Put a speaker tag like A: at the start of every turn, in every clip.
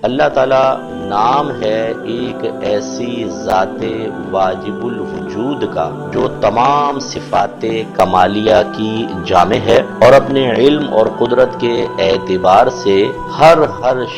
A: اللہ تعالیٰ نام ہے ایک ایسی ذات واجب الوجود کا جو تمام صفات کمالیہ کی جامع ہے اور اپنے علم اور قدرت کے اعتبار سے ہر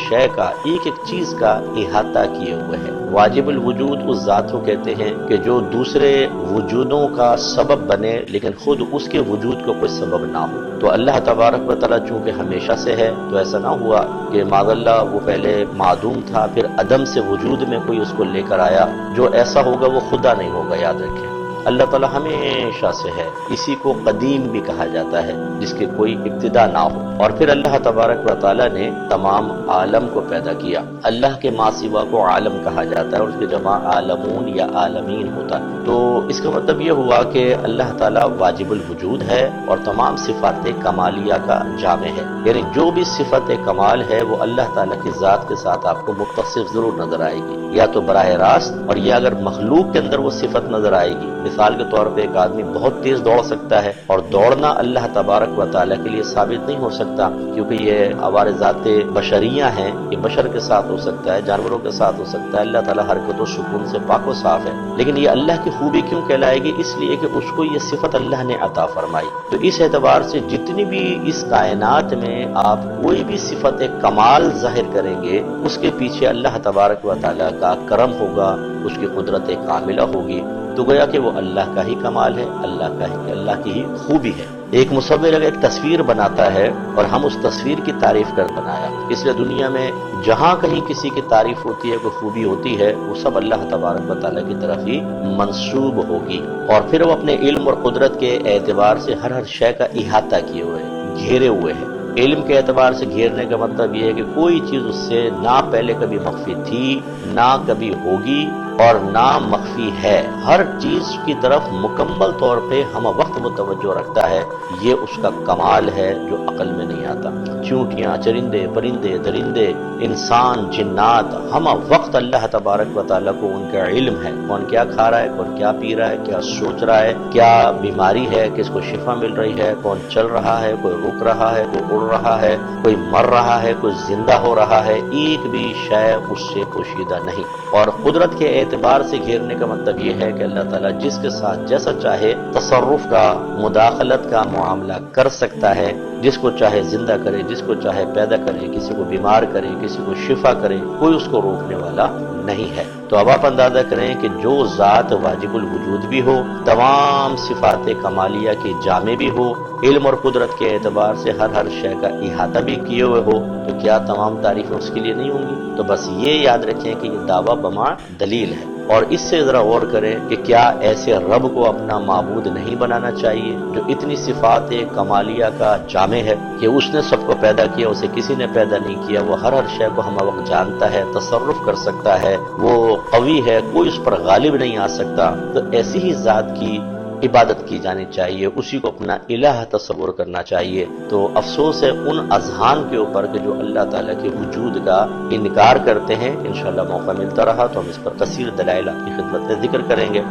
A: شے کا ایک چیز کا احاطہ کیے ہوئے ہے۔ واجب الوجود اس ذات کو کہتے ہیں کہ جو دوسرے وجودوں کا سبب بنے لیکن خود اس کے وجود کو کوئی سبب نہ ہو۔ تو اللہ تبارک و تعالیٰ چونکہ ہمیشہ سے ہے تو ایسا نہ ہوا کہ معاذ اللہ وہ پہلے معدوم تھا پھر عدم سے وجود میں کوئی اس کو لے کر آیا۔ جو ایسا ہوگا وہ خدا نہیں ہوگا، یاد رکھیں۔ اللہ تعالیٰ ہمیشہ سے ہے، اسی کو قدیم بھی کہا جاتا ہے جس کی کوئی ابتدا نہ ہو۔ اور پھر اللہ تبارک و تعالیٰ نے تمام عالم کو پیدا کیا۔ اللہ کے ما سوا کو عالم کہا جاتا ہے اور اس کی جمع عالمون یا عالمین ہوتا ہے۔ تو اس کا مطلب یہ ہوا کہ اللہ تعالیٰ واجب الوجود ہے اور تمام صفات کمالیہ کا جامع ہے، یعنی جو بھی صفت کمال ہے وہ اللہ تعالیٰ کی ذات کے ساتھ آپ کو متصف ضرور نظر آئے گی، یا تو براہ راست، اور یا اگر مخلوق کے اندر وہ صفت نظر آئے گی۔ مثال کے طور پہ ایک آدمی بہت تیز دوڑ سکتا ہے اور دوڑنا اللہ تبارک و تعالیٰ کے لیے ثابت نہیں ہو سکتا کیونکہ یہ عوارضات بشریہ ہیں، یہ بشر کے ساتھ ہو سکتا ہے، جانوروں کے ساتھ ہو سکتا ہے۔ اللہ تعالیٰ حرکت و سکون سے پاک و صاف ہے، لیکن یہ اللہ کی خوبی کیوں کہلائے گی؟ اس لیے کہ اس کو یہ صفت اللہ نے عطا فرمائی۔ تو اس اعتبار سے جتنی بھی اس کائنات میں آپ کوئی بھی صفت کمال ظاہر کریں گے اس کے پیچھے اللہ تبارک و تعالیٰ کا کرم ہوگا، اس کی قدرت کاملہ ہوگی، تو گویا کہ وہ اللہ کا ہی کمال ہے، اللہ کی ہی خوبی ہے۔ ایک مصور اگر ایک تصویر بناتا ہے اور ہم اس تصویر کی تعریف کر بنایا، اس لیے دنیا میں جہاں کہیں کسی کی تعریف ہوتی ہے، کوئی خوبی ہوتی ہے، وہ سب اللہ تبارک و تعالیٰ کی طرف ہی منسوب ہوگی۔ اور پھر وہ اپنے علم اور قدرت کے اعتبار سے ہر شے کا احاطہ کیے ہوئے گھیرے ہوئے ہیں۔ علم کے اعتبار سے گھیرنے کا مطلب یہ ہے کہ کوئی چیز اس سے نہ پہلے کبھی مخفی تھی، نہ کبھی ہوگی اور نہ مخفی ہے۔ ہر چیز کی طرف مکمل طور پہ ہم وقت متوجہ رکھتا ہے، یہ اس کا کمال ہے جو عقل میں نہیں آتا۔ چونٹیاں، چرندے، پرندے، درندے، انسان، جنات، ہم وقت اللہ تبارک و تعالیٰ کو ان کا علم ہے، کون کیا کھا رہا ہے، کون کیا پی رہا ہے، کیا سوچ رہا ہے، کیا بیماری ہے، کس کو شفا مل رہی ہے، کون چل رہا ہے، کوئی رک رہا ہے، کوئی اڑ رہا ہے، کوئی مر رہا ہے، کوئی زندہ ہو رہا ہے، ایک بھی شے اس سے پوشیدہ نہیں۔ اور قدرت کے اعتبار سے گھیرنے کا مطلب یہ ہے کہ اللہ تعالیٰ جس کے ساتھ جیسا چاہے تصرف کا، مداخلت کا معاملہ کر سکتا ہے، جس کو چاہے زندہ کرے، جس کو چاہے پیدا کرے، کسی کو بیمار کرے، کسی کو شفا کرے، کوئی اس کو روکنے والا نہیں ہے۔ تو اب آپ اندازہ کریں کہ جو ذات واجب الوجود بھی ہو، تمام صفات کمالیہ کی جامع بھی ہو، علم اور قدرت کے اعتبار سے ہر شے کا احاطہ بھی کیے ہوئے ہو، تو کیا تمام تعریفیں اس کے لیے نہیں ہوں گی؟ تو بس یہ یاد رکھیں کہ یہ دعویٰ بما دلیل ہے۔ اور اس سے ذرا غور کریں کہ کیا ایسے رب کو اپنا معبود نہیں بنانا چاہیے جو اتنی صفات کمالیہ کا جامع ہے کہ اس نے سب کو پیدا کیا، اسے کسی نے پیدا نہیں کیا، وہ ہر شے کو ہم وقت جانتا ہے، تصرف کر سکتا ہے، وہ قوی ہے، کوئی اس پر غالب نہیں آ سکتا۔ تو ایسی ہی ذات کی عبادت کی جانی چاہیے، اسی کو اپنا الہ تصور کرنا چاہیے۔ تو افسوس ہے ان اذہان کے اوپر کہ جو اللہ تعالیٰ کے وجود کا انکار کرتے ہیں۔ انشاءاللہ موقع ملتا رہا تو ہم اس پر کثیر دلائل آپ کی خدمت میں ذکر کریں گے۔